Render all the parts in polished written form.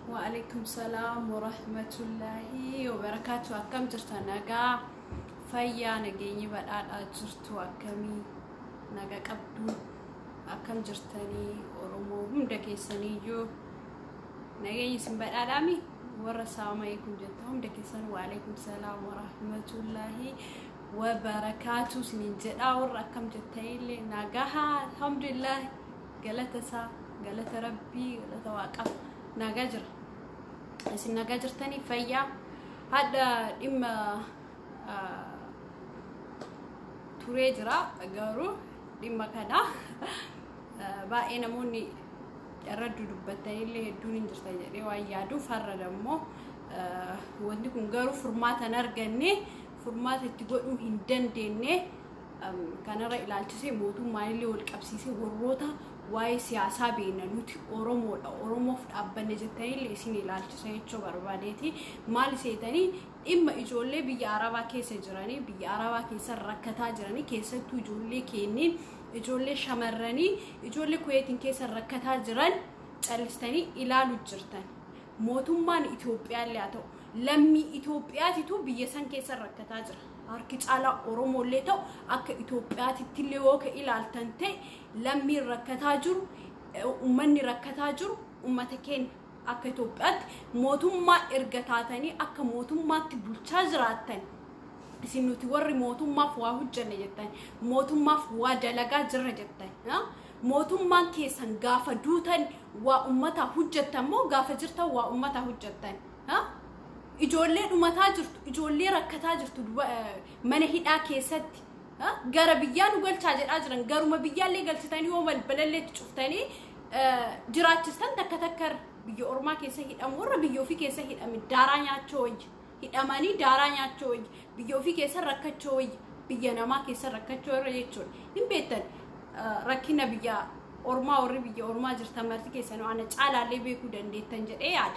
وعليكم السلام ورحمة الله وبركاته. أكم جرت نجا فيا نجيني بدأ جرت وأكمي نجا قبضو أكم جرتني ورمو هم دكيسني جو نجيني سن بدأ دامي ورسام عليكم جتهم دكيسن وعليكم السلام ورحمة الله وبركاته. سنين جدا ورأكم جتيلي نجاها الحمد لله. قالت ربي قالت واقف نجاجر اسم نجاجر تاني فيا هذا إما تريجرا قارو إما كذا بقى أنا موني الرد دبتني اللي دوني جرتني رواية دو فرد مو وديكم قارو فرمات نرجعني فرمات تقولون هندن دينه كان رأي العالتسي موتو مايلي والكبسيسي والروتا واي سياسة بينا نوتي أورومو في أبنى جتاني اللي سيني العالتسي يتشو برباديتي مالي سيتاني إما إجولي بيارابا كيسا جراني بيارابا كيسا ركتا جراني كيسا تو إجولي كينين إجولي شمراني إجولي كويتين كيسا ركتا جران جالستاني إلالو جرتان موتو مان إثيوبيا اللي عطو لمي إثيوبيا تتو بيسان كيسا ركتا جران أركيج على أورومو ليتو أك إثيوبيا تتليوك إلى التنتي لمي ركتاجر ومني ركتاجر ومتكين أك إثيوبيا موتوم ما إرجعتاني أك موتوم ما تبلشاجراتن سينو توري موتوم ما فواه الجنة جتان موتوم ما فواه دلقا جرة جتان ها موتوم ما كيسان غافة دوتان وأمتا حجتان مو غافة جرتا وأمتا حجتان ها إجولي أمتا جرتو إجولي ركتا جرتو منهي آكيست ها غربيان وقال تاجر أجرن غرما بيان لي قال تاني يوم البلد تشوفتني جراتستان تكتكر بيو أورما كيسه الأمور بيو في كيسه الأمين دارانيا تشوي الأماني دارانيا تشوي بيو في كيسه ركت تشوي بيجنا ما كيسه ركت تشوي ريتشون هم بيتن ركينا بيا أورما بيو أورما جرت مرتي كيسه نو أنا تعال على بيكو دندي تنجر إياد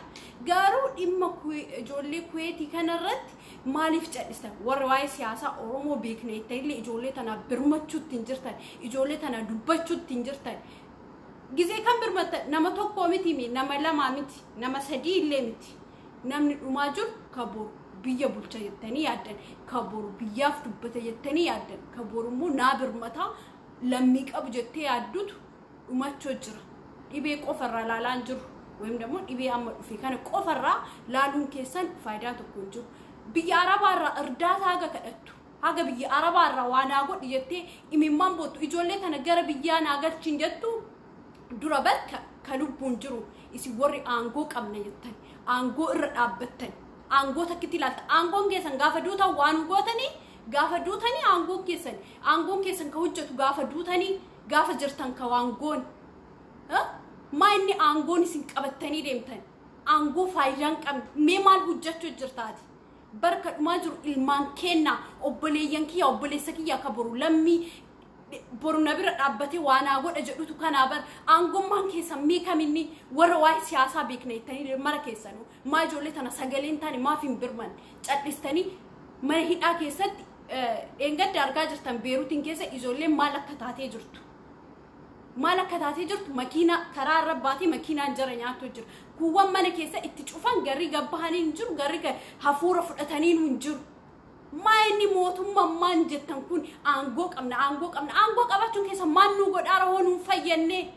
قارو إما كوي جولي كويتي كان الرد مالف جالسة ورواي سياسة أورومو بيكني تيلي إجولة تنا برمتشو تنجرتن إجولة تنا دبتشو تنجرتن جزء كم برمت نما توك قومتي مي نما لا مامتي نما سدي لمتي نمن الماجر كبر بيا بولتا يتني يادن كبر بيا فتبتا يتني يادن كبر مو نابر متا لميك أبجتي يادود وما تشجر يبي كفر لا لانجر وهم دمون يبي أم في كان كفر لا لون كيسن فايدة تكونجر بيارابا إردات هاga kadhattu haga biya araba rawana god yette imimman botu ijolle tana gara biya nagalchin jettu dura barka kalubun jiru isi warri ango qabna yettan ango irra dhaabbattan ango takkitilata angon geesan gaafa duuta waan gootani gaafa duutani angon geesan ka hujjatu gaafa duutani gaafa jirtan ka waangon ha maayni angon isin qabattani deemtan ango faayidan qab me maal hujjatu jirtaati بركة ماجر المان كنا أبلي ينكي أبلي سكيا كبرو لمي برنا بير أبتي وانا أقول أجدو كان أبر أنقوم مان كيسان ميكا مني ورواي سياسة بيكني تاني مرة كيسانو ما جولي تنا سجلين تاني ما في برمان جالستاني ما هي أكيسات إنقد درجة جرتن بيروتين كيسة إزولي مالك كتاتي جرتو مالك كتاتي جرتو ماكينة كرار رباتي ماكينة جرنياتو جر هو ما نكيسة اتشوفان غريقة بهانين جر غريقة هفورة فرقتانين ونجر ما إني موتهم ما نجتن كون أنغوك أمنا أبتون كيسة ما نوغد أرهون فيني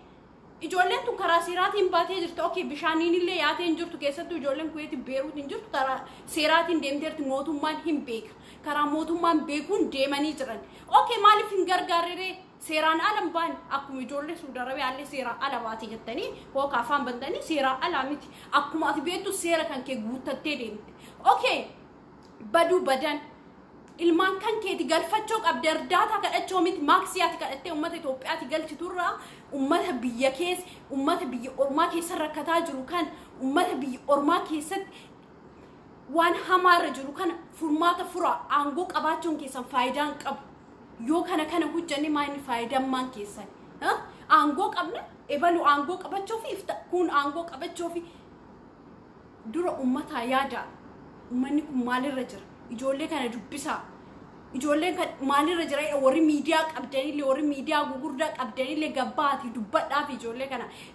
إجولين تو كراسيراتين باتي جرت أوكي بشانين اللي ياتين جرتو كيسة تو إجولين كويتي بيروتين جرتو ترى سيراتين ديم ديرت موتهم ما هم بيك كرا موتهم ما بيكون ديماني جرن أوكي مالي فينجر غاريري سيران ألم بان أكو مجولة سودارة بيالله سيران ألم باتي جتني هو كافان بندني سيران ألمتي أكو ما تبيتو سيرة كان كي غوتا تيرين أوكي بدو بدن المان كان كي تقال فتشوك أبدر داتا كأتشوميت ماكسياتي كأتي أمتي توبياتي قال تطورا أمتها بيا كيس أمتها بيا أورما كيس ركتا جرو كان أمتها بيا أورما كيست وان همار جرو كان فرماتا فرا أنغوك أباتشون كيسان فايدان كب يو كان هجاني ما إني فايدة مان كيسان ها أنغوك أبنا إبالو أنغوك أبتشوفي إفتكون أنغوك أبتشوفي دورا أمتها يادا أمانيكم مالي رجر إجولي كان جبسا ijoolleen kan maalirra jira warri miidiyaa qabdanillee warri miidiyaa gugurdaa qabdanillee gabbaati dubbadhaaf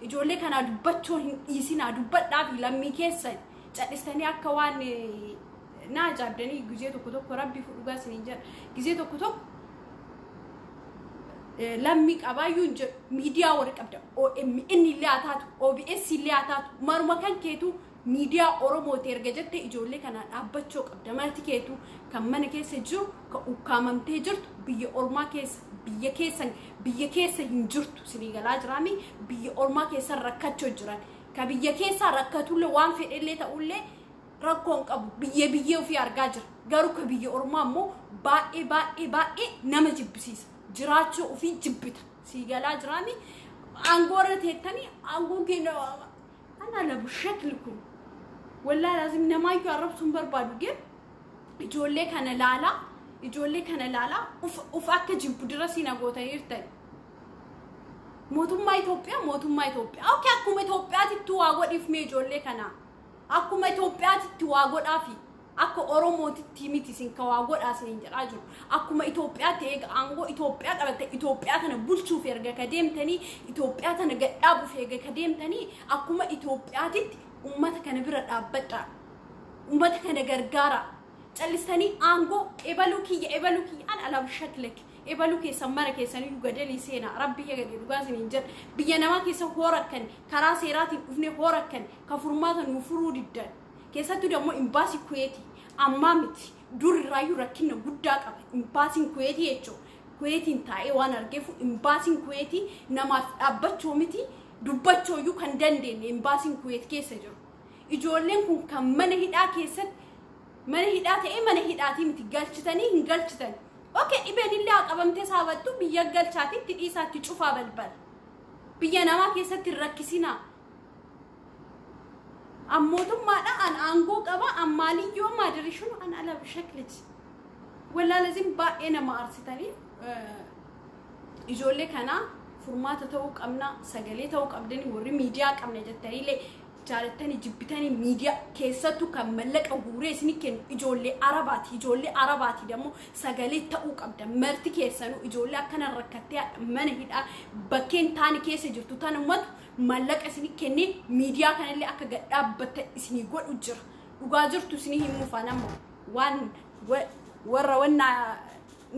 ijoollee kana dubbachuu hin dhiisinaa dubbadhaaf lammii keessan cadhistanii akka waan naa jaabdanii gizee tokko rabbi fudhugaa isiniin jedha gizee tokko lammii qabaayyuu miidiyaa warri qabda OMN illee haa taatu OBS illee haa taatu maruma kan keetu miidiyaa Oromooti erga jette ijoollee kana dhaabbachuu qabda marti keetu kan mana keessa jiru kan ukkaamamtee jirtu biyya ormaa keessa biyya keessa hin jirtu sinii galaa jiraami biyya ormaa keessa rakkachoo jiran ka biyya keessa rakkatullee waan fedhellee ta'ullee rakkoon qabu biyya ofii argaa jira garuu ka biyya ormaa immoo baay'ee nama jibbisiisa jiraachuu ofii jibbita sii galaa jiraami aangoorra teettanii aangoon keenya ana labu shaklikum والله لازم نما يقرب سنبر بادوجين ijoollee kana laala uf akka jibbu dirasiina goota hirtan mootummaa Itoophiyaa okay akkuma Itoophiyaatti waa godhiif mee ijoollee kana akkuma Itoophiyaatti waa godhaafi akka Oromootti miti sin ka waa godhaas hin jedhaa jiru akkuma Itoophiyaatti eega aangoo Itoophiyaa qabatte Itoophiyaa kana bulchuuf erga ka deemtanii Itoophiyaa kana gadhaabuuf erga ka deemtanii akkuma Itoophiyaatti ummata kana bira dhaabbadha ummata kana gargaara callisanii aangoo ebaluki an alab shaklek ebaluki samara keessanii gadali seena rabbi gadali dhugaasini injir biyya nama keessa horakan karaa seeraatiin dhufne horakan ka furmaata nu furuu diddan keessattu demo imbaasi kuweeti amma miti dur rayu rakkinna guddaa qaba imbaasiin kuweeti jecho kuweetiin taa'ee waan argeefu imbaasiin kuweeti namaaf dhaabbachoo miti dubbachoo yu kan dandeenye imbaasiin kuweet keessa jiru ijoolleen kun kan mana hidhaa keessatti mana hidhaa ta'ee mana hidhaatii miti galchitanii hin galchitan okay ibeenillee qabamtee saabattu biyya galchaatitti dhiisaatti cufaa balbal biyya namaa keessatti rakkisina ammotummaadha an aangoo qaba ammaaliyyoo maadirishun an ala bishaklit walla lazim baay'ee nama arsitanii ijoollee kana furmaata ta'uu qabna sagalee ta'uu qabdanii warri miidiyaa qabna jettaniillee jaalatanii jibbitanii miidiyaa keessattu kan mallaqa guuree isin kennu ijoollee arabaati demo sagalee ta'uu qabda marti keessanuu ijoollee akkana rakkattee mana hidhaa bakkeen taani keessa jirtu tan ummatu mallaqa isin kennee miidiyaa kanallee akka gadhaabbata isin godhu jira dhugaa jirtu isin himuufaan ammoo waan warra wanna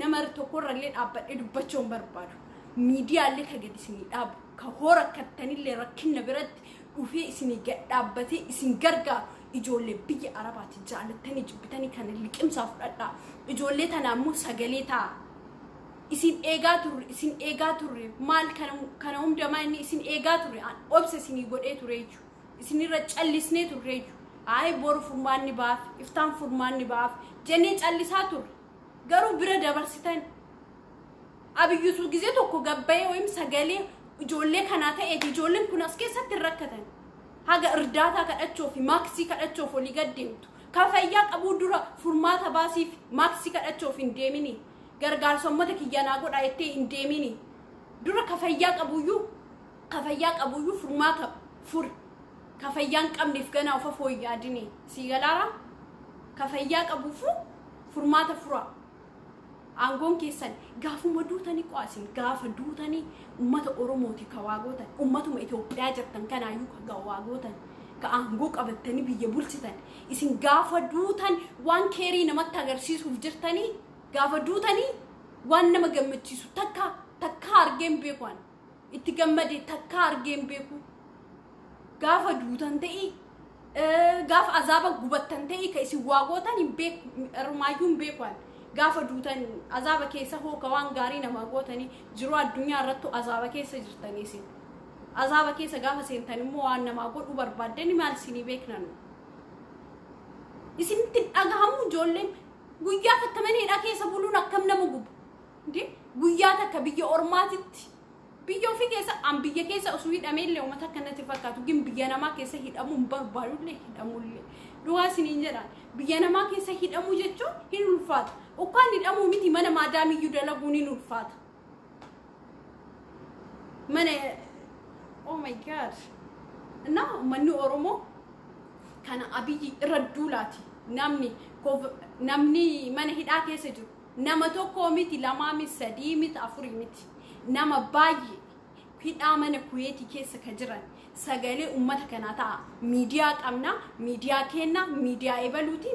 nama tokkorrallee dhaabbadhee dubbachuun barbaadu miidiyaalee ka gadi isin dhaabu ka hora kattanillee rakkinna biratti dhufee isin gadhaabbate isin gargaaru ijoollee biyya arabaati jaalatanii jibbitanii kan liqimsaa fudhadhaa ijoollee tana ammoo sagalee ta'a isin eegaa turre maal kana hundamaa inni isin eegaa turre obsa isin godhee ture isinirra callisnee turre ay boru furmaanni baaf iftaan furmaanni baaf jennee callisaa turre garuu bira dabarsitan abiyyusu gizee tokko gabbayee wayim sagalee ijoollee kana ta'ee ijoolleen kun as keessatti rakkatan haga irdaataa kadhachoof maaksii kadhachoof olii gaddeemtu ka fayyaa qabuu dura furmaata baasiif maaksii kadhachoof hin deemini gargaarsa ummata kiyyanaa godhaa jettee hin deemini dura ka fayyaa qabuyyuu furmaata fur ka fayyaan qabneef ganaa of fooyyaadini si galaara ka fayyaa qabuuf furmaata fura aangoon keessan gaafuma duutanii qaasin gaafa duutanii ummata Oromooti ka waagotan ummatuma Itoophiyaa jettan kanaayyuu ka waagotan ka aangoo qabatanii biyya bulchitan isin gaafa duutan waan keerii namatti agarsiisuuf jirtanii gaafa duutanii waan nama gammachiisu takka argeen beekwaan itti gammade takka argeen beeku gaafa duutan ta'ii gaafa azaaba gubattan ta'ii ka isin waagotan hin beeku armaayyuun beekwaan gaafa duutan azaaba keessa hoo ka waan gaarii nama gootanii jiru addunyaa irratti azaaba keessa jirtanii isin azaaba keessa gaafa seentan immoo waan nama godhu barbaadani maal isinii beeknan isinitti dhagahamu ijoolleen guyyaa takkamaniidha keessa buluun akkam nama gubu ndi guyyaa takka biyya ormaatitti biyya ofii keessa an biyya keessa osoo hidhameellee uummata akkanatti fakkaatu gin biyya namaa keessa hidhamuun barbaadullee hidhamullee dhugaa isiniin jedhaan biyya namaa keessa hidhamuu jechuun hin ulfaatu ukkaan hidhamuu miti mana maadaamiyyuu dalaguun hin ulfaata mana oh my god na manni Oromoo kana abiyyi irra duulaati namni mana hidhaa keessa jiru nama tokko miti lamaa miti sadii miti afurii miti nama baay'ee hidhaa mana Kuweetii keessa ka jiran sagalee ummata kanaa ta'a miidiyaa qabna miidiyaa kenna miidiyaa ebaluuti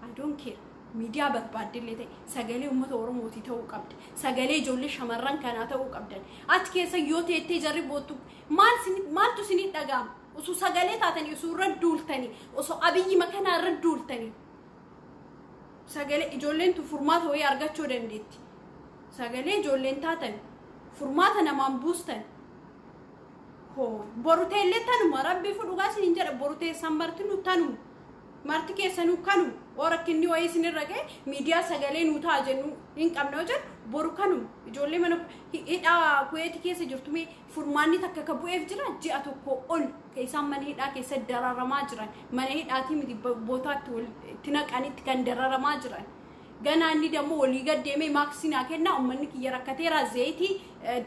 I don't care miidiyaa barbaadillee ta'e sagalee ummata Oromooti ta'uu qabda sagalee ijoollee shamarran kanaa ta'uu qabdan achi keessa yoo teettee jarri boottu maaltu isinii dhaga'ama osoo sagalee taatanii osoo irra duultanii osoo abiyyi makanaa irra duultanii sagalee ijoolleen tu furmaata wayii argachuu dandeetti sagalee ijoolleen taatan furmaata namaan buustan ho boruteellee tanuma rabbii fudhugaa isin jedha boruteessan martinu tanuma marti keessanuu kanuma orakkinni wayii isin irra ga'e miidiyaa sagalee nuu ta'a jennu hin qabna jedhu boru kanuma ijoollee mana hidhaa Kuweetii keessa jirtu mee furmaanni takka ka bu'eef jira ji'a tokko ol isaan mana hidhaa keessa dararamaa jiran mana hidhaatii miti bootaatti itti naqanitti kan dararamaa jiran ganaanni dammoo walii gaddeemee maaksii kennaa ummanni kiyya rakkateera zayitii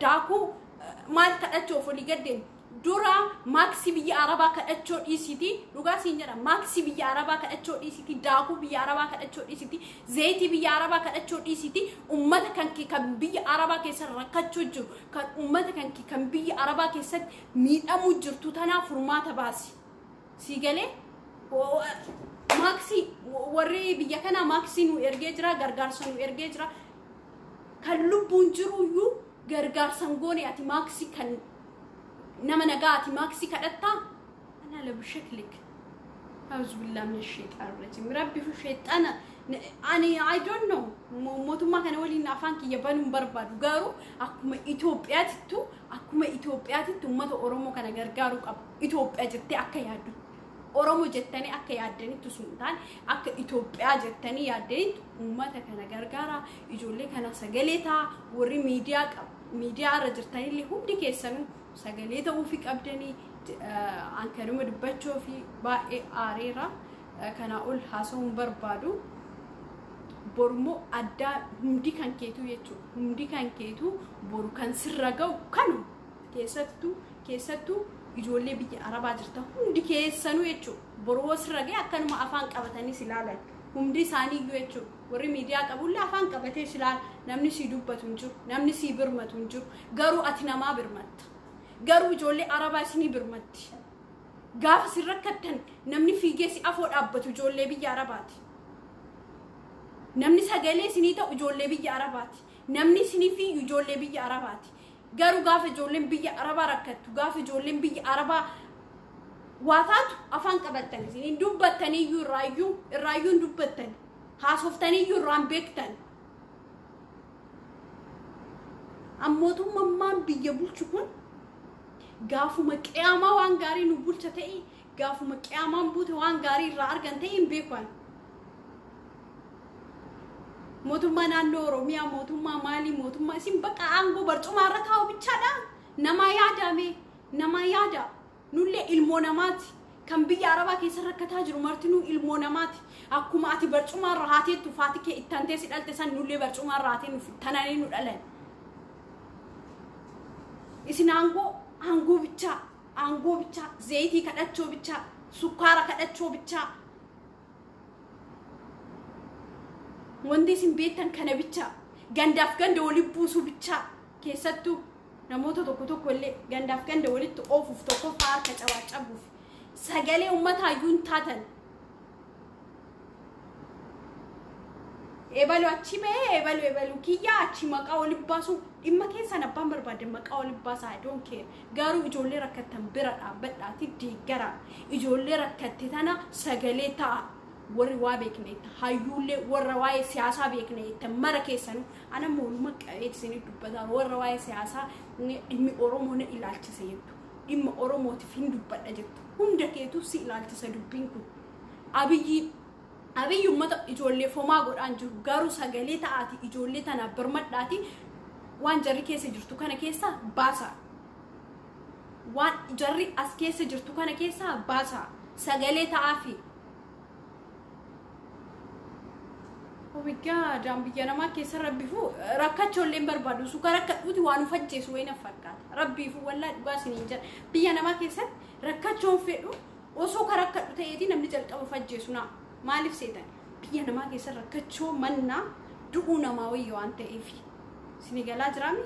daakuu maal kadhachuuf walii gaddeeme dura maaksii biyya arabaa kadhachoo dhiisiti dhugaa siin jedha maaksii biyya arabaa kadhachoo dhiisiti daakuu biyya arabaa kadhachoo dhiisiti zayitii biyya arabaa kadhachoo dhiisiti ummata kan biyya arabaa keessa rakkachoo jiru kan ummata kan biyya arabaa keessatti miidhamuu jirtu tanaa furmaata baasi siigalee maaksii warri biyya kana maaksii nu ergee jira gargaarsa nu ergee jira kan lubbuun jiru iyyuu gargaarsan goone ati maaksii kan nama nagaati maaksii kadhatta ana la bishaklik أعوذ بالله من الشيطان الرجيم ربي في الشيطان I don't know موتوما كان ولي نافانك يبانو بربادو غارو أكما إثيوبياتي ما تو أورومو كان غارو إثيوبيا جتة أكا يادو أورومو جتني أكا يادني تسونتان أكا إثيوبيا جتني يادني ما تكنا غارا يجولي كنا سجلتا وري ميديا رجرتني اللي هم دي كيسانو سجلتا وفيك أبدني أنكرم دبتشو في باء آريرا كان أقول حاسون بربادو برمو أدا همدي كان كيتو برو كان سرقو كانوا كيستو يجولي بيجي عربا جرتا همدي كيسانو يتشو برو سرقي أكانوا ما أفان قبتاني سلالة همدي ساني يتشو وري ميديا قبول لا أفان قبتي سلال نمني سيدوب بتونجو نمني سيبر متونجو غارو أتنا ما برمت غارو جولي عربا سني برمت غاف سرقتن نمني فيجيسي أفور أبتو جولي بيجي عرباتي نمني سجلي سنيتا وجولي بيجي عرباتي نمني سني في وجولي بيجي عرباتي غارو غاف جولين بيجي عربا ركتو غاف جولين بيجي عربا واتاتو أفان قبلتن سنين دوبتني يو رايو دوبتن هاسوفتني يو رامبيكتن أموتو ممان بيجي بولشكون غافو مكياما وانغاري نبولشتاي غافو مكياما بوت وانغاري رارغنتاي بيكوان موتوما نانو روميا موتوما مالي موتوما سين بقى انغو برچما رتاو بيچادا نما يادا نولي المونامات كان بي عربا كيسركتا جرو مرتنو المونامات اكوما اتي برچما راتي تفاتك اتانتي سدالتسان نولي برچما راتي تناني ندلن اسين አንጎ ብቻ ዘይት ከዳቸው ብቻ ሱካራ ከዳቸው ብቻ ወንዴሲን ቤተን ከነ ብቻ ገንዳፍ ገንደ ወልቡሱ ብቻ ከሰቱ ነሞቶ ተኮቶኮለ ገንዳፍ ገንደ ወልት ኦፉፍ ተኮፋር ከጨዋጨቡፍ ሰገሌ ኡመታ ዩንታተን ኤባሉ ኪያ አቺ መቃው ልባሱ ኢማኬሳ ነባን በርባደ መቃው ልባሳ ዶንት ኬር ጋሩ ኢጆሌ ረከተን ብረዳ በዳቲ ዲገራ ኢጆሌ ረከተታና ሰገሌታ ወርዋ ቤክኔታ ሃዩሌ ወርዋይ ሲያሳ ቤክኔታ መረከሰኑ አነ ሞሉ መቀቤት ሲኒ ዱበታ ወርዋይ ሲያሳ ኢሚ ኦሮሞነ ኢላልቺ ሰየቱ ኢሚ ኦሮሞት ፊንዱ በዳጀቱ ሁንደኬቱ ሲላልቺ ሰዱቢንኩ አብይ ኡመታ ኢጆሌ ፎማ ጎዳን ጅሩ ጋሩ ሰገሌታ አቲ ኢጆሌ ተና በርመዳቲ waan jarri keessa jirtu kana keessa baasa waan jarri as keessa jirtu kana keessa baasa sagalee ta'afi oh my god ambiya nama keessa rabbifu rakkachoolleen barbaadu su karakkaduuti waan ufajjeesu wayna fakkaata rabbifu wallahi dhugaasini jira biya nama keessa rakkachoon fedhu osoo karakkadu ta'eeti namni jalqaba ufajjeesu na maaliif seetan biya nama keessa rakkachoo manna du'una ma wayyo ante ifi sinigala jirami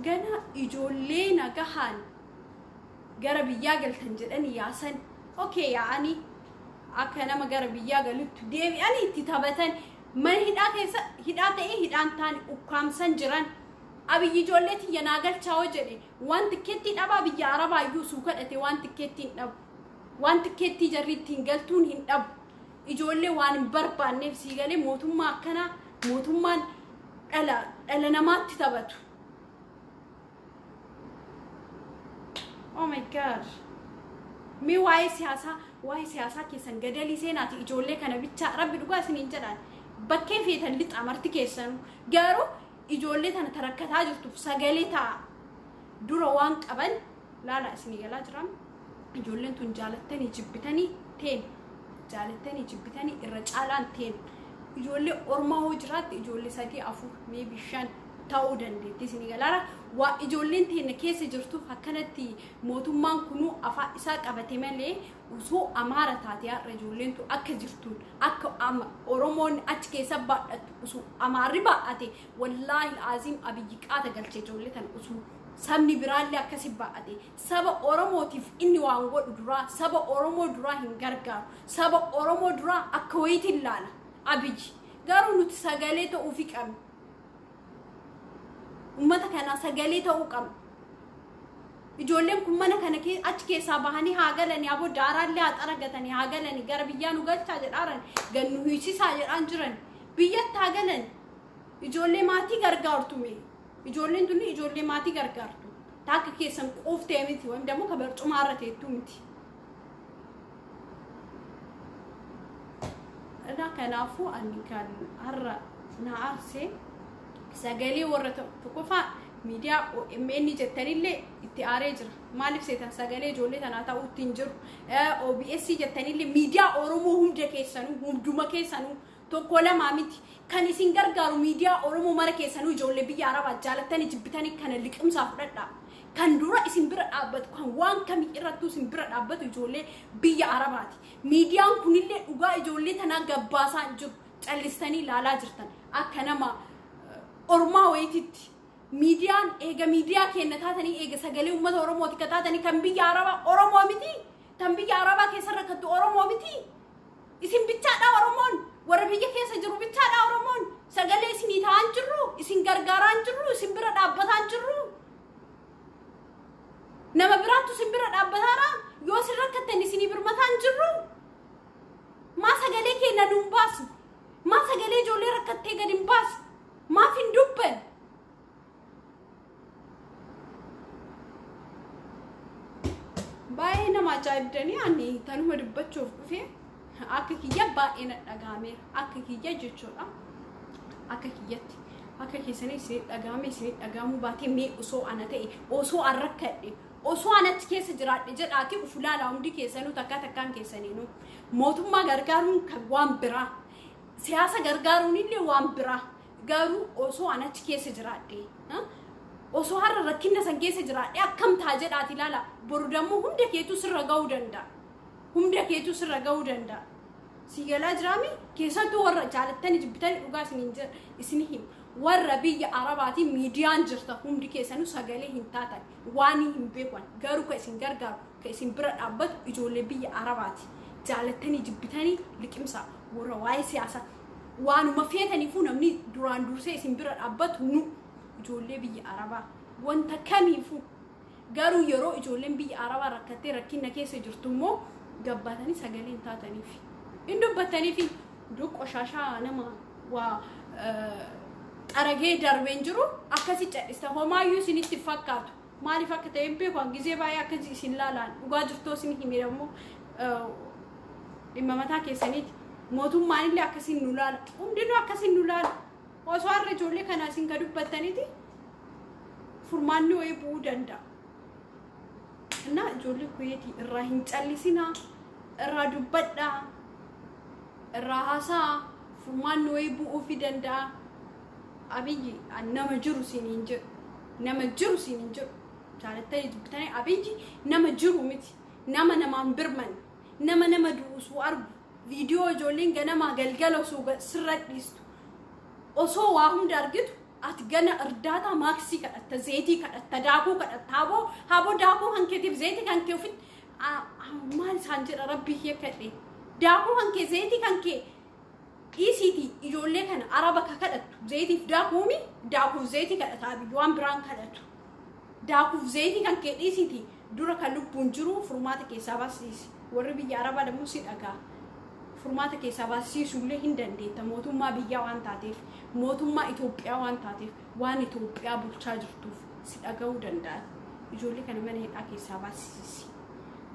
gana ijoollee nagahan gara biyyaa galtan jedhani yaasan okay yaani akka nama gara biyyaa galutti deebi'ani itti taphatan man hidhaa keessa hidhaa ta'ee hidhaan taan ukkaamsan jiran abiyyi ijoolleetti yanaa galchaa jedhe waan tikkeetti dhaba biyya arabaa iyyuu suu kadhate waan tikkeetti dhabu waan tikkeetti jarriittiin galtuun hin dhabu ijoollee waan hin barbaanneef sii galee mootummaa akkana mootummaan dhala namaatti taphatu. Oh my god. Mi waa'ee siyaasaa keessan gadalii seenaati ijoollee kana bicha rabbi dhugaa isiniin jedhaan bakkee feetan lixa marti keessan garuu ijoollee tana tarakkataa jirtuuf sagalee ta'a dura waan qaban laala isinii galaa jiran ijoolleen tun jaalattanii jibbitanii teen jaalattanii jibbitanii irra caalaan teen ijoollee ormaa hoo jiraatti ijoollee 3 4 maybe 5 ta'uu dandeetti isinii galaara waa ijoolleen teenne keessa jirtuuf akkanatti mootummaan kunuu afaan isaa qabate malee usoo amaara taatee har'a ijoolleen tu akka jirtuun akka oromoon achi keessa baadhatu usoo amaarri baadhate wallaahi aziim abiyyi qaata galchee ijoollee tan usoo sabni biraallee akkasi baadhate saba oromootiif inni waan godhu duraa saba oromoo duraa hin gargaaru saba oromoo duraa akka wayitiin laala abiyyi garuu nuti sagalee ta'uufi qabna ummata kana sagalee ta'uu qabna ijoolleen kun mana kana achi keessaa bahanii haa galanii aboo daaraallee haa xaragatanii haa galanii gara biyyaa nu galchaa jedhaaran gannu hiisisaa jedhaan jiran biyyatti haa galan ijoollee maatii gargaartume ijoolleen tuni ijoollee maatii gargaartu taakka keessan quuftee miti waan dammoo kabarcumaa irra teettu miti ana kanaafuu ani kan har'a na arsee sagalee warra tokkoffaa miidiyaa OMN jettanillee itti aaree jira maaliif seetan sagalee ijoollee tanaa ta'uutti hin jiru OBS jettanillee miidiyaa Oromoo hunda keessanuu hunduma keessanuu tokko lama miti kan isin gargaaru miidiyaa Oromoo mara keessanuu ijoollee biyya Arabaa jaalattanii jibbitanii kana liqimsaa fudhadhaa kan dura isin bira dhaabbatu kan waan kamii irrattuu isin bira dhaabbatu ijoollee biyya Arabaati miidiyaan kunillee dhugaa ijoollee tanaa gabbaasaa jiru callistanii ilaalaa jirtan akka nama ormaa wayititti miidiyaan eega miidiyaa kenna taatanii eega sagalee uummata Oromooti ka taatanii kan biyya Arabaa Oromoo miti tan biyya Arabaa keessa rakkattu Oromoo miti isin bichaadha Oromoon warra biyya keessa jiru bichaadha Oromoon sagalee isinii ta'an jirru isin gargaaraan jirru isin bira dhaabbataan jirru nama biraattu isin bira dhaabbataara yoo isin rakkattan isinii birmataan jirru maa sagalee kenna nuun baasu maa sagalee ijoollee rakkattee gad hin baasu maaf hin dubban baay'ee nama ajaa'ibdanii ani tanuma dubbachuuf dhufe akka kiyya baay'ee na dhagaameera akka kiyya jechuudha akka kiyyatti akka keessanii isin dhagaame isin dhagaamuu baatee mee osoo ana ta'e osoo an rakkadhe osoo anatti keessa jiraadhe jedhaati ufulaalaa hundi keessanuu takkaan keessaniinuu mootummaa gargaaruun kan waan biraa siyaasa gargaaruun illee waan biraa garuu osoo anatti keessa jiraadhe osoo har'a rakkinna san keessa jiraadhe akkam taa jedhaati ilaala boru dammoo hunda keetu sirra ga'uu danda'a sigalaa jiraami keessattuu warra jaalattanii jibbitanii dhugaa isin him warra biyya Arabaati miidiyaan jirta hundi keessanuu sagalee hin taatan waan hin beekan garuu ka isin gargaaru ka isin bira dhaabbatu ijoollee biyya Arabaati jaalattanii jibbitanii liqimsaa warra waa'ee siyaasa waanuma feetaniifuu namni duraan dursee isin bira dhaabbatu nu ijoollee biyya Arabaa wanta kamiifuu garuu yeroo ijoolleen biyya Arabaa rakkattee rakkinna keessa jirtu immoo gabbaatanii sagalee hin taataniif hin dubbataniif qoshashaa nama waa xaragee darbeen jiru akkasi cadhista homaayyuu isinitti fakkaatu maaliif akka ta'e beeku gizee baay'ee akkasi isin laalaan dhugaa jirtoo isin himedammoo dhimma mataa keessaniiti mootummaan illee akkasiin nu laala hundinuu akkasiin nu laala osoo har'a ijoollee kanaa isin ka dubbattaniiti furmaanni wayii bu'uu danda'a እና ijoollee kuyeetii irraa hin callisinaa irraa dubbadhaa irraa haasaa furmaanni wayii bu'uufi danda'a abiyyi nama jiru siniin jiru jaalattanii dubbitanii abiyyi nama jiru miti nama namaan birman nama du'usu argu فيديو جولين جنما قلقلو سوق سرق ليستو أصو واهم درجت أتجنا أرداتا ماكسي كأت زيتي كأت تداكو كأت هابو داكو هنكتب زيتي كان كيوفت ما نسانجر ربي هي كذي داكو هنك زيتي كان كي إيسيتي يجولي كان عربك كأت زيتي في داكومي داكو زيتي كأت هابي جوان بران كأت داكو زيتي كان كي إيسيتي دورا كلو بونجرو فرماتك يسابسيس وربي عربا دموسيد أكا فرماتك يسابسيس وله هندن ديتا موتوما بيجا وان تاتيف موتوما إثيوبيا وان تاتيف وان إثيوبيا بولشاجرتوف سيد أكا ودندان يجولي كان من هيد أكي يسابسيس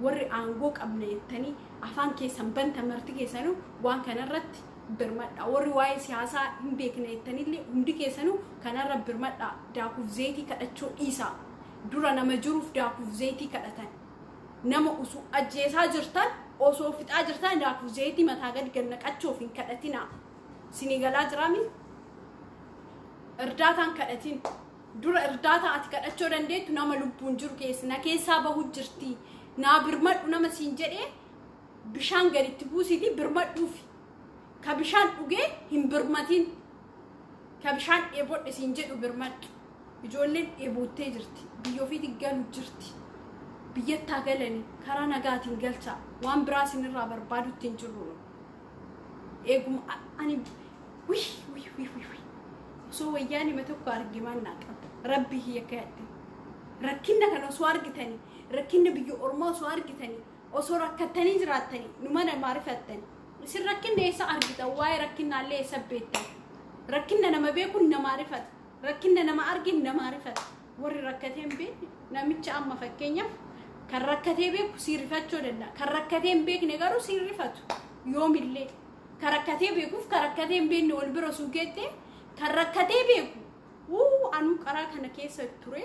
ورّي أنغوك أبني التاني أفان كي سنبنت مرتي كيسانو وان كان رت برمت ورّي واي سياسة هم بيكني التاني اللي هم دي كيسانو كان رت برمت داكو زيتي كأتشو إيسا دورا نما جروف داكو زيتي كأتان نما أسو أجيسا جرتان أسو فت أجرتان داكو زيتي متاقد جنك أتشوفين كأتنا سينيغالا جرامي إرداتان كأتين دورا إرداتا أتكاد أتشو رنديت نما لبون جرو كيسنا كيسا بهو جرتي نا برمت ونما سينجري بشان غري تبوسي دي برمت دوفي كبشان اوغي هم برمتين كبشان ايبوت سينجر برمت يجولين ايبوتي جرتي بيو في دغالو جرتي بيتا غلني كرا نغاتين غلتا وان براسين را بربادو تنجرو ايغم اني وي وي وي وي سو وياني متوكو ارغمان ناقب ربي هي كاتي ركنا كانو سوارغتني ركنا بيجو أرما سوارجتني أصور ركتني جراتني نمنا معرفتني يصير ركنا يسا أرجتا واي ركنا عليه يسبيتني ركنا نما بيكون نمعرفت ركنا نما أرجن نمعرفت ور ركتين بين نمتش أما فكينيا كركتين بيك سيرفتشو لنا كركتين بيك نجارو سيرفتو يوم الليل كركتين بيكوف كركتين بين نقول برسوكتة كركتين بيكو أنو كراك هنا كيس التوري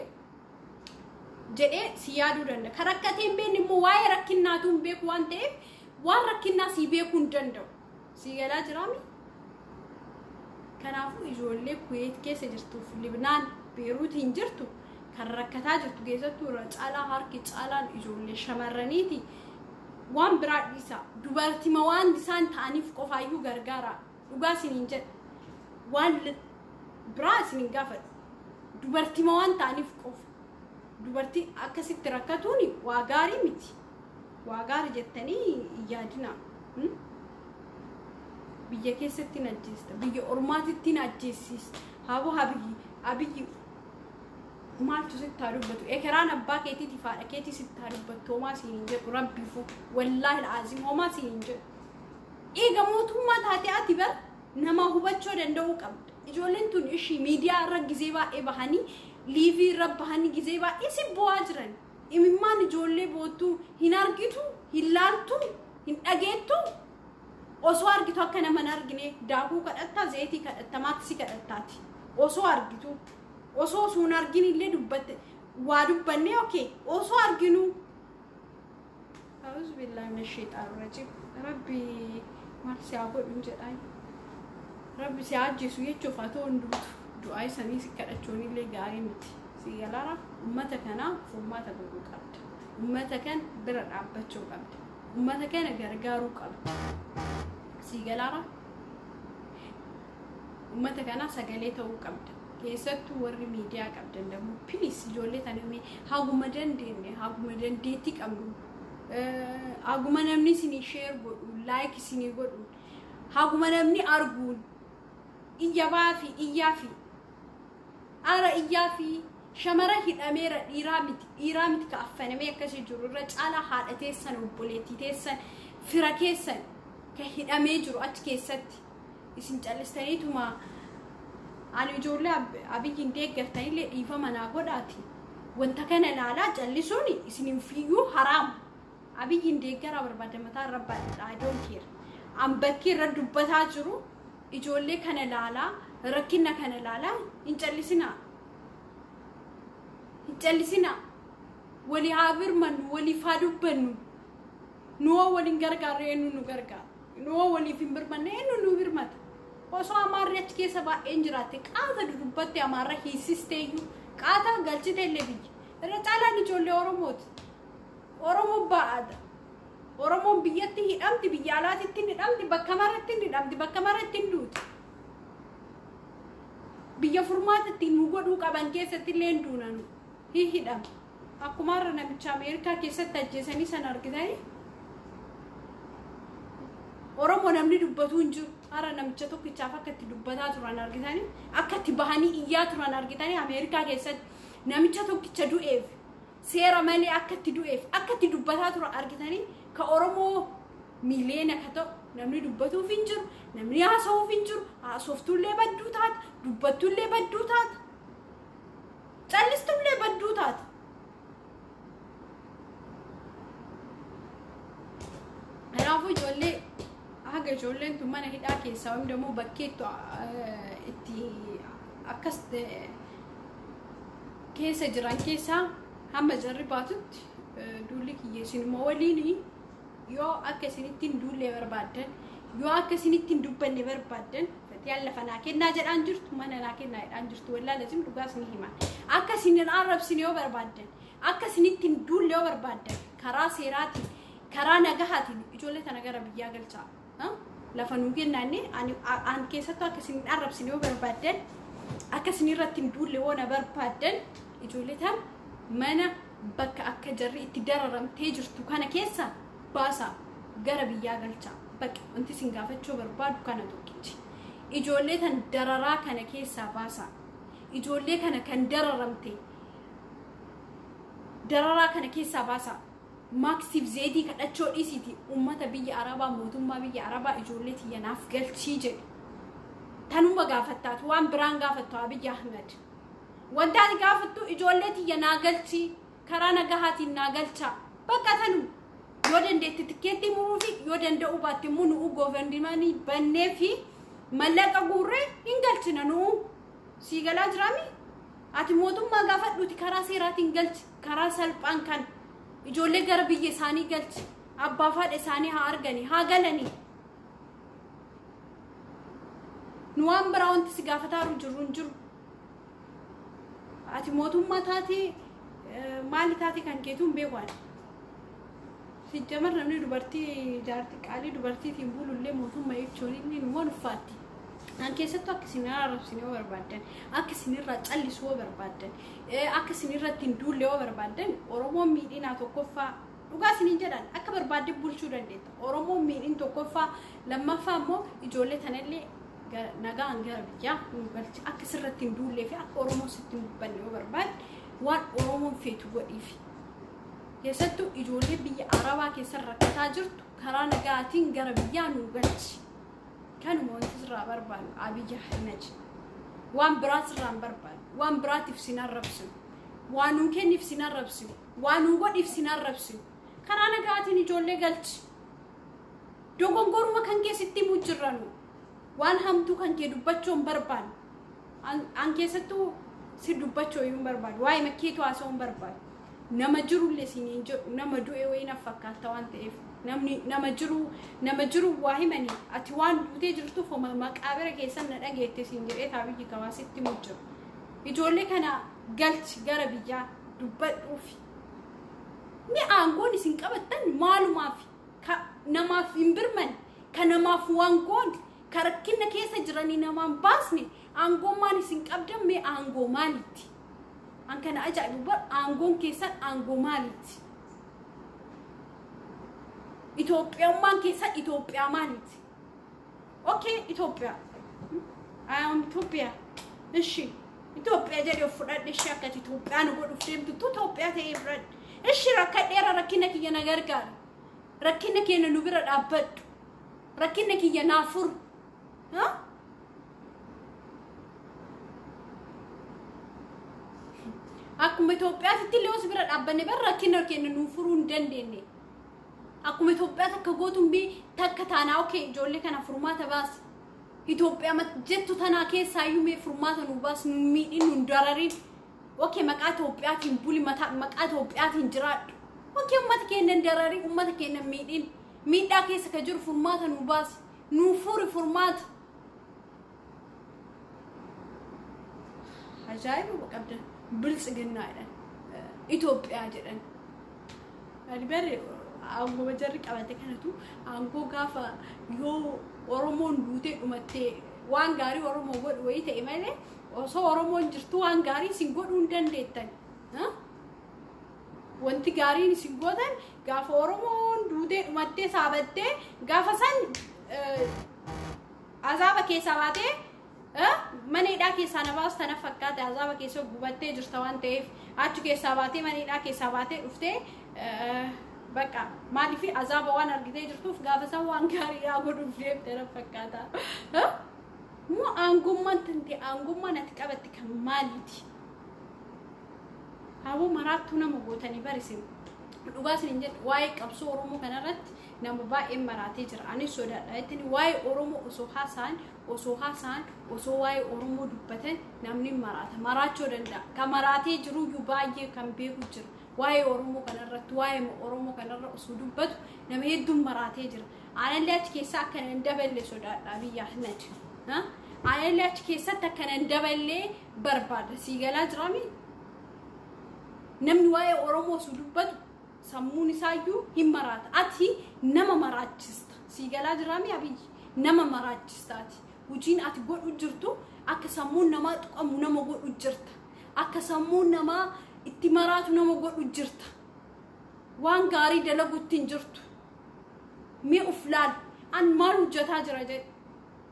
جدي سيادو دند كركتين بين مو واي ركنا توم بيك وان تيف وان ركنا سي بيكون دندو سيجلا جرامي كنافو يجولي كويت كيس جرتو في لبنان بيروت هنجرتو كركتا جرتو جيزتو رجالا هاركي جالا يجولي شمرنيتي وان براد ديسا دوبارتي موان ديسان تانيف قفايو غرغارا دوغاسي نينجت وان براس نينغافت دوبارتي موان تانيف قف دوبارتي أكاسيت ركاتوني واغاري ميتي واغاري جتني يادنا بيجي كيستي نجست بيجي أرماتي تنجسيس هابو أبيجي مال تسيت تاربتو إكران أبا كيتي تفارق كيتي ست تاربتو ما سينجر ربي فو والله العظيم هو ما سينجر إيه جموت هم تهاتي أتبر نما هو بتشو دندو كم إجولين تون إشي ميديا رجزيبا إبهاني ليفي ربهاني جزيبا إيش بواجرن إمام نجولي بوتو هنارجتو هلالتو هنأجتو أسوار جتوا كنا منارجني داكو كأتا زيتي كأتا ماكسي كأتاتي أسوار جتو أسوار سونارجني اللي دبت وادو بني أوكي أسوار جنو أعوذ بالله من الشيطان الرجيم ربي ما سيابو إنجاي ربي سياجي سوية شوفاتو ندوتو دعاء سني سكرتشوني اللي جاري متي سيجلارا أمتك أنا فماتك بقول قبض أمتك كان برد عبتشو قبض أمتك كان جرجارو قبض سيجلارا أمتك أنا سجلته قبض كيسات وري ميديا قبض عندهم بليس جولة تاني هاو مدن ديني هاو مدن ديتك أمرو هاو مدن سيني شير قول لايك سيني قول هاو مدن أرجون إيافي أرى إيافي شمره الأميرة إيرامت كأفنى ما يكشي جرورج على حال تيسن وبوليتي تيسن فركيسن كهيد أميجر أتكيست اسم جلستنيتو ما أنا يجورلا أبي جندك قرتني لي إيفا مناقضاتي وانت كان لا جلسوني اسم فيو حرام أبي جندك قرا برباد متى رب I don't care أم بكي رد بتاجرو يجولي كان لا ركنا كان لا إنجلسنا ولي عابر من ولي فادو بنو نوا ولي نجرجار إنه نجرجار نوا ولي في برمن إنه نبرمت وصو أمارة كي سبا إنجراتك هذا دربتي أمارة هي سيستيو هذا قلتي تلبي رجعنا نجولي أورموت أورمو بعد أورمو biyyatti hidhamti biyya alaatitti hidhamti bakka maratti hidhamti bakka maratti duuti biyya furmaatatti nu godhuu qaban keessatti illee duunanu hidham akkuma har'a namicha Ameerikaa keessatti ajjeesanii san argitanii Oromoo namni dubbatu hin jiru har'a namicha tokkichaaf akka itti dubbataa turan argitanii akka itti bahanii iyyaa turan argitanii Ameerikaa keessatti namicha tokkicha du'eef seera malee akka itti du'eef akka itti dubbataa turan argitanii ka Oromoo miileena ka ta'u namni dubbatuuf hin jiru namni haasa'uuf hin jiru haasoftuullee badduu taata dubbattuullee badduu taata callistuullee badduu taata kanaafuu ijoollee haga ijoolleen tun mana hidhaa keessaa wam demoo bakkeettu itti akkas keessa jiran keessaa hamma jarri baatutti duulli kiyyeessinuma waliini yoo akka isinittiin duullee barbaadan yoo akka isinittiin dubbanne barbaadan fatiyaan lafa naa kennaa jedhaan jirtu mana naa kennaa jedhaan jirtu wallaa lazim dhugaas ni hima akka isinin arrabsine yoo barbaadan akka isinittiin duullee yoo barbaadan karaa seeraatiin karaa nagahaatiin ijoollee tana gara biyyaa galchaa lafa nuu kennaanne aan keessattuu akka isinin arrabsine yoo barbaadan akka isinirratti duullee yoo na barbaadan ijoollee tana mana bakka akka jarri itti dararamtee jirtu kana keessa baasa gara biyyaa galchaa bakka wanti isin gaafachuu barbaadu kana tokkichi ijoollee tan dararaa kana keessaa baasa ijoollee kana kan dararamte dararaa kana keessaa baasa maaksiif zeedii kadhachoo dhiisiti ummata biyya arabaa mootummaa biyya arabaa ijoollee tiyyanaaf galchii jedhe tanuma gaafattaatu waan biraan gaafattu Abiy Ahmed wanta ati gaafattu ijoollee tiyyanaa galchii karaa nagahaatiin naa galchaa bakka tanu yoo dandeetti tikeetti muruu fi yoo danda'u baatti munu goofandimanii bannee fi mallaqa guurree hin galchina nu siigalaa jiraami ati mootummaa gaafadhuuti karaa seeraatiin galchi karaa salphaan kan ijoollee gara biyya isaanii galchi abbaa faadha isaanii haa arganii haa galanii nu waan biraa wanti si gaafataaru jiru hin jiru ati mootummaa taatee maali taatee kan keetuun beekwaan si jamar namni dubartii jaartii qaalii dubartiitiin bulullee mootummaa jechuun inni nu waan uffaatti an keessattuu akka isin arrabsine yoo barbaadan akka isinirraa callisuu yoo barbaadan akka isinirratti hin duulle yoo barbaadan Oromoon miidhinaa tokkoffaa dhugaa isiniin jedhan akka barbaadde bulchuu dandeetta Oromoon miidhin tokkoffaa lammaffaa immoo ijoollee tanallee nagaan gara biyyaa nu galchi akka sirratti hin duullee fi akka Oromoo sitti hin dubbanne yoo barbaadde waan Oromoon feetu godhiif keessattuu ijoollee biyya Arabaa keessa rakkataa jirtu karaa nagaatiin gara biyyaa nu galchi kanuma wanti sirraa barbaadu Abiy Ahmed waan biraat sirraa barbaadu waan biraatiif sin arrabsinu waan nu kenniif sin arrabsinu waan nu godhiif sin arrabsinu karaa nagaatiin ijoollee galchi dogongoruma kan keessatti mujjirranu waan hamtuu kan kee dubbachuun barbaadu an keessattuu si dubbachuu yoo barbaadu waa'ee makkeetu haasa'uun barbaadu nama jirullee siniin jedhu nama du'e wayina fakkaata waan ta'eef nama jiru waa himanii ati waan duutee jirtuuf maqaabira keessan na dhageette siin jedhee Abiy kawaasitti mujjiru ijoollee kana galchi gara biyyaa dubbadhuuf ni aangoon isin qabattan maalumaaf namaaf hin birman kan namaaf waan goon karakkina keessa jiranii namaan baasne aangoon maan isin qabdan mee aangoo maalitti an kana ajaa'ibu bar aangoon keessan aangoo maalitti Itoophiyaa keessa Itoophiyaa maalitti okay Itoophiyaa I am Ethiopia እሺ Itoophiyaa jedhee fudhadhe እሺ akka Itoophiyaa nu godhuuf deemtu Itoophiyaa ta'ee fudhadhe እሺ rakkadheera rakkina kiyya na gargaara rakkina keenya nu bira dhaabbadhu rakkina kiyya naafur ha akkuma Itoophiyaatti illee os bira dhaabbanne bar rakkina keenya nu furuu hin dandeenye akkuma Itoophiyaa takka gootuun bi takka taanaa okay ijoollee kana furmaata baas Itoophiyaa jettu tanaa keessaa yuumee furmaata nu baas nu miidhin nu dararin okay maqaa Itoophiyaatiin buli maqaa Itoophiyaatiin jiraadhu okay ummata keenya dararin ummata keenya miidhin miidhaa keessa ka jiru furmaata nu baas nu furi furmaata ajaa'iba qabdan biltsiginnaadhaan Itoophiyaa jedhan alibare aango bajarri qabate kanatu aango gaafa yoo Oromoon duute dhumattee waan gaarii Oromoo godhu wayi ta'e malee osoo Oromoon jirtu waan gaarii sin godhuu hin dandeettan. Wanti gaariin sin godhan gaafa Oromoon duute dhumattee saabattee gaafa san azaaba keessaa baatee maneedhaa keessaa nabaas tana fakkaate azaaba keessa gubattee jirta waan ta'eef achi keessaa baatee maneedhaa keessaa baatee dhuftee bakka maaliif azaaba waan argitee jirtuuf gaafa san waan gaarii yaa godhuuf deemtee na fakkaata. Mu aangummaan tante aangummaan ati qabatti kan maaliiti? Habu maraattuu nama gootanii barisin dhugaas hin jedhu waa'ee qabsoo Oromoo kanarratti nama baay'ee maraatee jira. Anis sodaadha jettani waa'ee Oromoo osoo haasaan osoo waa'ee Oromoo dubbatan namni maraachuu danda'a. Kan maraatee jiru iyyuu baay'ee kan beeku jira. Waa'ee Oromoo kanarratti waa'ee Oromoo kanarra osoo dubbatu nama hedduun maraatee jira. Aanallee achi keessa akkana hin daballe sodaadha biyya Ahmed. Aanallee achi keessatti akkana hin daballe barbaada. Siigalaa jiraami? Namni waa'ee Oromoo osoo dubbatu sammuun isaayyuu hin maraata. Ati nama maraachista. Siigalaa jiraami abiyyi? Nama maraachistaati. Hojiin ati godhu jirtu akka sammuun namaa tuqamu nama godhu jirta. Akka sammuun namaa itti maraatu nama godhu jirta. Waan gaarii dalaguutti hin jirtu. Mee uf laal an maal hojjetaa jira jedhe.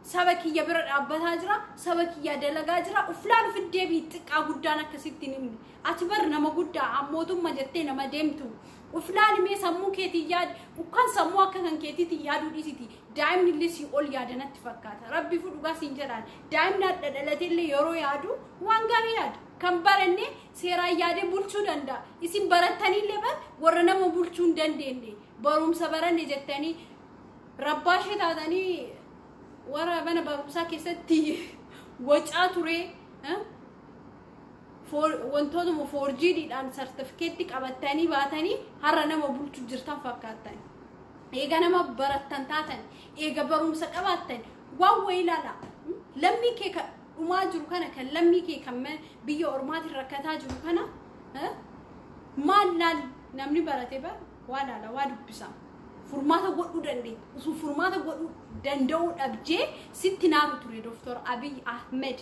Saba kiyya bira dhaabbataa jira, saba kiyya dalagaa jira. Uf laal uf deebii xiqqaa guddaan akkasitti nimni. Ati bar nama guddaa ammootummaa jettee nama deemtu. Uf laal mee sammuu keetii yaad ukkan sammuu akka kan keetiitti yaaduu dhiisiti. Daa'imni illee si ol yaadanatti fakkaata. Rabbi fu dhugaa siin jedhaan. Daa'imni dhadhalatee illee yeroo yaadu waan gaarii yaada. Kan barannee seeraan yaadee bulchuu danda'a. Isin barattanii illee bar warra nama bulchuu hin dandeenye. Barumsa baranne jettanii rabbaashee taatanii warra mana barumsaa keessatti wacaa ture. Wantootuma forjiidhaan sartifikeetti qabattanii baatanii har'a nama bulchuu jirtan fakkaatan. Eega nama barattan taatan, eega barumsa qabaattan waan wayii ilaala. Lammii kee kan dhumaa jiru kana kan lammii kee kan biyya ormaatiin rakkataa jiru kana maal laal namni barate bara waa laala waa dubbisa. Furmaata godhuu dandeenya. Osoo furmaata godhuu danda'uu dhabjee sitti naaru ture Dr. Abiy Ahmed.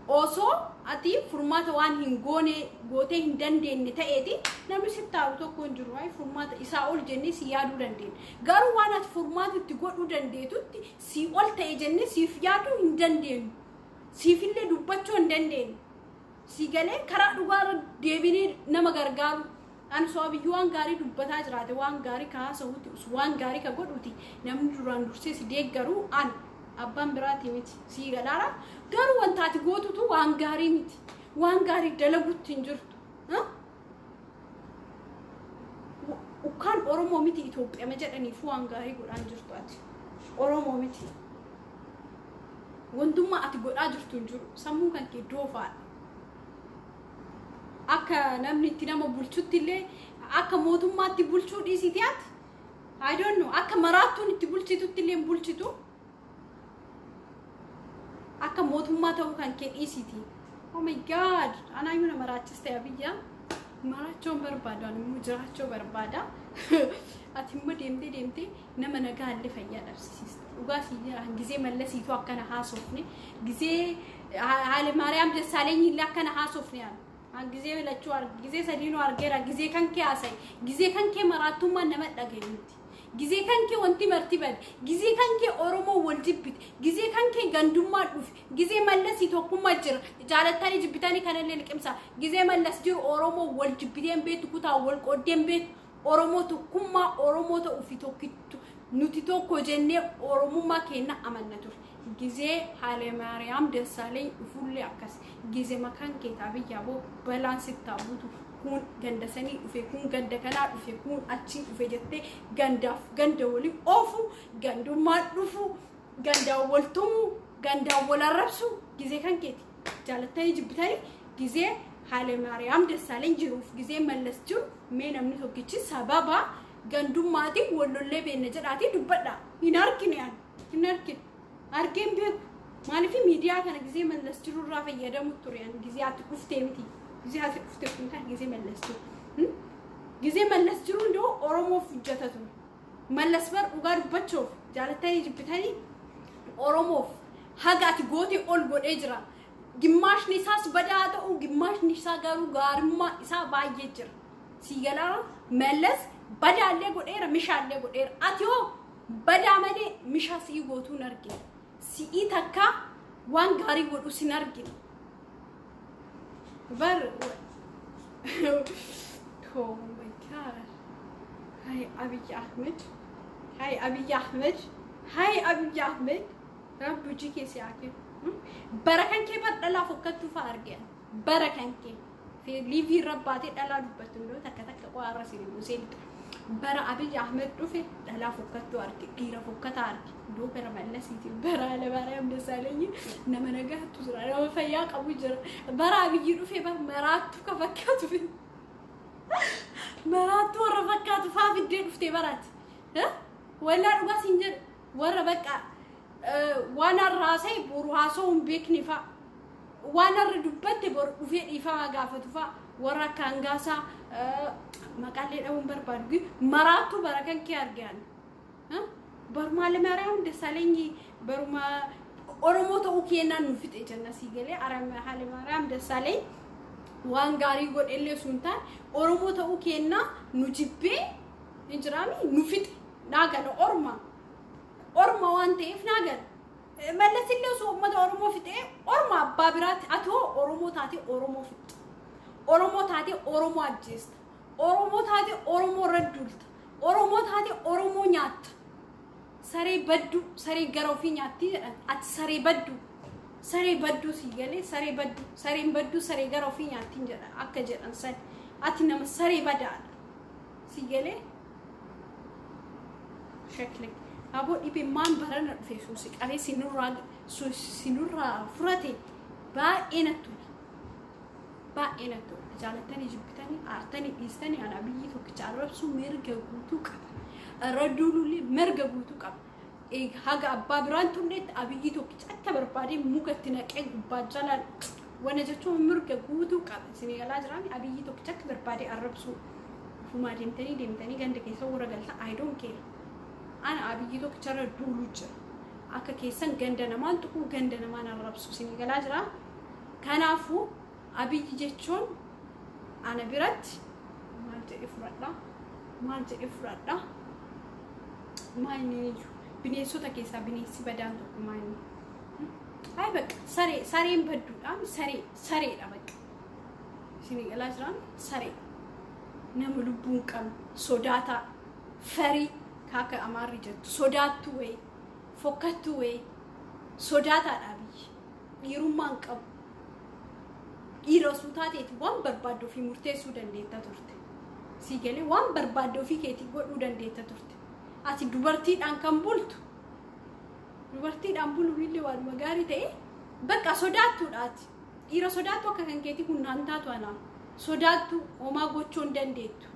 Osoo ati furmaata waan hin gootee hin dandeenye ta'eeti namni sitti taaru tokko hin jiru. Furmaata isaa ol jennee si yaaduu dandeenya. Garuu waan ati furmaata itti godhuu dandeetutti si ol ta'e jennee siif yaaduu hin dandeenyu. Siifillee dubbachuu hin dandeenyu. Si galee karaa dhugaarra deebinee nama gargaaru. An Abiyyuu waan gaarii dubbataa jiraate waan gaarii kaasa'uuti waan gaarii ka godhuuti namni duraan dursee si deeggaruu an abbaan biraati miti si galaara garuu wanta ati gootutu waan gaarii miti waan gaarii dalaguutti hin jirtu. Ukkaan Oromoo miti Itoophiyaa jedhaniif waan gaarii godhaan jirtu ati Oromoo miti. Wantummaa ati godhaa jirtu hin jiru sammuu kan kee doofaadha. Akka namni itti nama bulchutti illee akka mootummaatti bulchuu dhiisiti ati. I don't know. Akka maraattuun itti bulchitutti illee bulchitu. Akka mootummaa ta'uu kan kee dhiisiti. Oh my God! Anaa yoo nama raachiste abiyyaa maraachoon barbaada immoo jiraachoo barbaada. Ati immoo deemtee nama nagaa illee fayyaa dhabsiista. Dhugaa si jira gizee mallasiitu akkana haasofne gizee Haile Maariyaam Dassaaleny illee akkana haasofne yaala. Gizee lachuu gizee sadiinuu argeera gizee kan kee haasa'e gizee kan kee maraattummaan nama dhageenyuti gizee kan kee wanti marti bade gizee kan kee Oromoo wal jibbite gizee kan kee gandummaa dhufe gizee mallasii tokkummaa jira jaalattanii jibbitanii kanallee liqimsa gizee mallas jiru Oromoo wal jibbiteen beetu kutaa wal qoddeen beetu Oromoo tokkummaa Oromoo ta'uu fi tokkittu nuti tokko jennee Oromummaa keenya amanna ture. Gizee Haile Maariyaam Dassaaleny dhufullee akkas gizee makaan kee taabiyyaa boo balaan sitti buutu kun ganda sanii dhufe kun ganda kanaa dhufe kun achi dhufe jettee gandaaf ganda waliin oofu gandummaa dhufu gandaa wal tumu gandaa wal arrabsu gizee kan keeti jaalattanii jibbitanii gizee Haile Maariyaam Dassaaleny jiruuf gizee mallas jiru mee namni tokkichi sababa gandummaatiin wallollee beekna jedhaatii dubbadha hin argine hin argine. Argeen beeku maaliif miidiyaa kana gizee mallas jiru irraa fayyadamu ture gizee ati dhuftee miti gizee ati dhuftee kun kan gizee mallas jiru ጊዜ መለስ ጅሩ እንደው ኦሮሞ ፍጀተቱ መለስ በር ኡጋድ በቾፍ ጃለታይ ጅብታይ ኦሮሞ ሀጋት ጎቴ ኦል ጎዴ ጅራ ግማሽ ንሳስ በዳተው ግማሽ ንሳ ጋሩ ጋርማ ኢሳ ባየ ጅራ ሲገላ መለስ በዳለ ጎዴራ ምሻለ ጎዴራ አትዮ በዳመዴ ምሻ ሲጎቱ ነርጌ ሲኢተካ ዋን ጋሪ ጎዱ ሲነርጌ በር Oh my god. Hi Abiy Ahmed. Hi Abiy Ahmed. Hi Abiy Ahmed. Rabbi ji ke siake. Barakan ke bar dala fokkatu farge. Barakan ke. Fi livi rabbate dala dubatu lo takka ko arasi musen. Bara Abiy Ahmed do fi dala fokkatu arge. Gira fokkata arge. Do bara mallasiti bara la bara am desaleni namanaga tuzra la faya qabu jira. Bara Abiy do fi bar maratu ka fakkatu fi. مرات ورا بقى تفاف الدين افتبارات ها ولا رباس ينجر ورا بقى وانا الراسي بروحاسهم بيكنفا وانا ردبت وفي إفا قافت فا ورا كانغاسا ما قال لي أول بربادي مراتو بركان كيارجان ها برما لمريم دساليني برما أورموتو أوكينا نفيت إجنا سيجلي أرام حال مريم دسالين وان غاري غود إلي سنتان أورمو تاو كينا نجيبه إنجرامي نفيت ناقل أورما وان تيف ناقل ملت اللي سوق مد أورمو فيت أورما بابرات أتو أورمو تاتي أورمو فيت أورمو تاتي أورمو أجست أورمو تاتي أورمو ردولت أورمو تاتي أورمو نيات سري بدو سري غروفي نياتي أت سري بدو سري بدو سيجلي سري بدو سري غروفي نياتي جرا أكجر أنسان أتينا مسري بدأ سيجلي شكلك أبو إبي مان برنا في سوسك أبي سنورا فراتي با إنتو جالتني جبتني أعتني إستني أنا بيجي فكتعرف سو مرجع بوتوك ردولي مرجع بوتوك إيه هاga أبا برانتو نت أبي جي توكيش أكبر باري مكتنا كأن بجلال وانا جاتو مرجع بوتوك سني علاج رامي أبي جي توكيش أكبر باري أربسو فما دمتني عندك يسوي رجلتا I don't care أنا أبي جي توكيش ردولوج أكا كيسان عندنا ما نتقو عندنا ما نربسو سني علاج رام كان عفو أبي جي جاتشون أنا برات ما أنت إفراد ما ينيجو بنيسو تكيسا بنيسي بدان ماني هاي بك ساري بدو ام ساري لا بك سيني علاجران ساري نملبون قم سوداتا فري كاكا اماري جت سوداتو وي فوكاتو وي سوداتا دابي يرومان قم يرسوتاتيت وان بربادو في مرتسو دنديتا تورت سيجلي وان بربادو في كيتي غدو دنديتا تورت أتي دوبرتي دان كمبولت دوبرتي دان بولو ويلي وان مغاري تي بقى سوداتو دات إيرا سوداتو كان كيتي كنانتاتو أنا سوداتو وما غوتشون دنديتو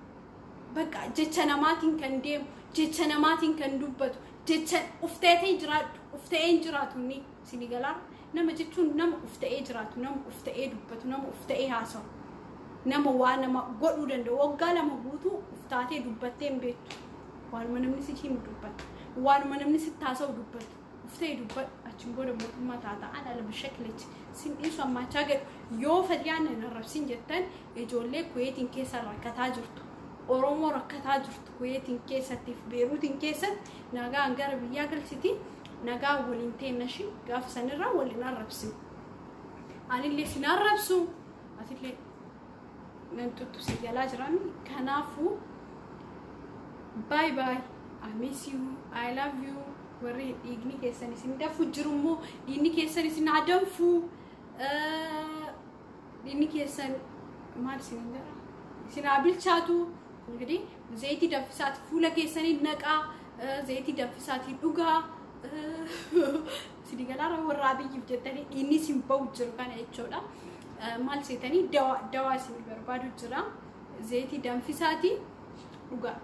بقى جيتشنا ماتين كان ديم جيتشنا ماتين كان دوبتو جيتشن أفتئين جراتو ني سينيغالار نما جيتشون نما أفتئين جراتو نما أفتئين دوبتو نما أفتئين هاسو نما وانا ما غدو دندو وغالا ما غوتو أفتاتي دوبتين بيتو وان من نمسي كيم دوبت وان من نمسي تاسو دوبت وفتي دوبت أشنقول ما تعطى أنا لبشكلك سين إيش ما تاجر يو فديان نرفسين جدا يجولي كويتين كيسة ركعتا جرتو أورومو ركعتا جرتو كويتين كيسة تف بيروتين كيسة ناقا أنقرب ياكل سيتي ناقا ولينتين نشي قاف سنرا ولينا ربسين أنا اللي سنا ربسو أتلي ننتو تسيجي لاجرامي كنافو باي باي I miss you I love you وري إغني كيساني سندا فجرمو إغني كيساني سنادم فو إغني كيسان مال سندا سنابل شاتو إنكدي زيتي دفسات فولا كيساني نكا زيتي دفسات يدوغا سيدي قالارا ورابي يبجتني إغني سنبو جرو كان يتشودا مال سيتاني دوا سنبي بربادو جرا زيتي دفساتي دوغا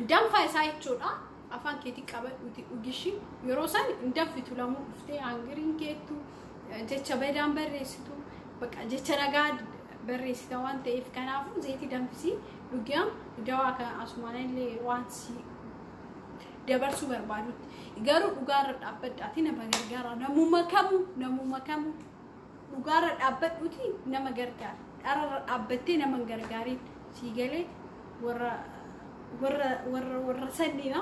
دم فايساي تشودا أفان كيتي كابا وجيشي يروسان دم في تلامو فتى عنقرين كيتو جت بدام بريستو بق جت نجاد بريستو وان تيف كنافو زيتي دم فيسي dhugyam dawaa kan asumaanillee waan si dabarsuu barbaadutti garuu dhugaarra dhaabbadhaati nama gargaara namuma kamu dhugaarra dhaabbadhuuti nama gargaara dhararra dhaabbattee nama gargaarin si galee warra sanniina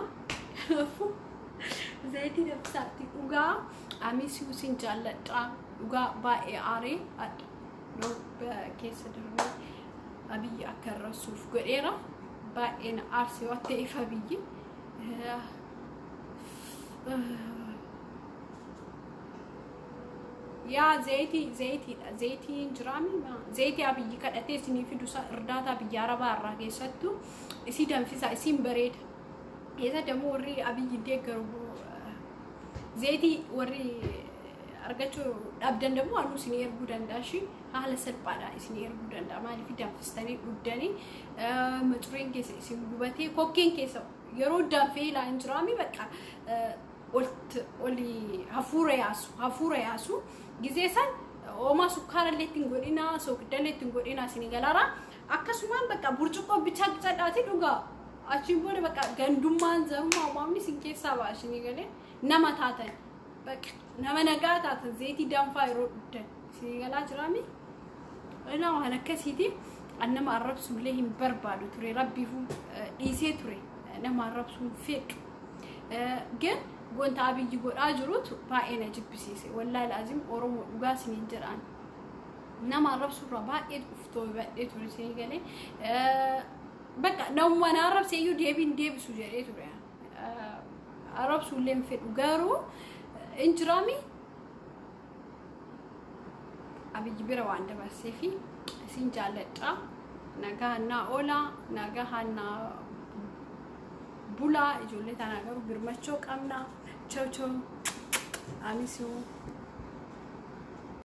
zayti dabsaati dhugaa amisi usin jaalladha dhugaa baay'ee aaree adda no keessa darbee abiyyi akka rasuuf godheera baay'ee na aarsee waan ta'eef abiyyi يا زيتي جرامي ما زيتي أبي كده سني في دوسا إرداتا بيجارة بارا كيساتو إسي دم في سايسين بريد إذا دموري أبي يدي كربو زيتي وري أرجعوا أبدان دمو أنو سنير بودن داشي هلا سلبادا سنير بودن دا ما في دم فستاني بودني مترين كيس إسي بوبتي كوكين كيسو يرود دم في لا إنجرامي بكا قلت ولي هفورة ياسو جزيسان وما سكر اللي تنقولينا سكر اللي تنقولينا سنغالارا أكاسمان بكا برجوكو بيتشاك تاتي دوغا أشيبوري بكا غندومان زروما ومامي سنكيف سابا سنغالي نما تاتن بك نما نغا تاتن زيتي دام فايرو سنغالا جرامي أنا وأنا كسيتي أنا ما أربسو لهم بربادو تري ربي فو إيسي تري أنا ما أربسو فيك جن قلت أبي يقول أجروت باينة جبسيسي والله لازم أروم وقاسني جران نما رب سورة بايد أفتوي بايد تورسي قالي بقى نوم وانا رب سيو ديبين ديب سجاري توريا رب سولم في وقارو إنجرامي أبي جبرا وعنده بس في سنجالتا نجاهنا أولا نجاهنا بولا يجولي تانا غير برمچو قمنا چو چو اميسو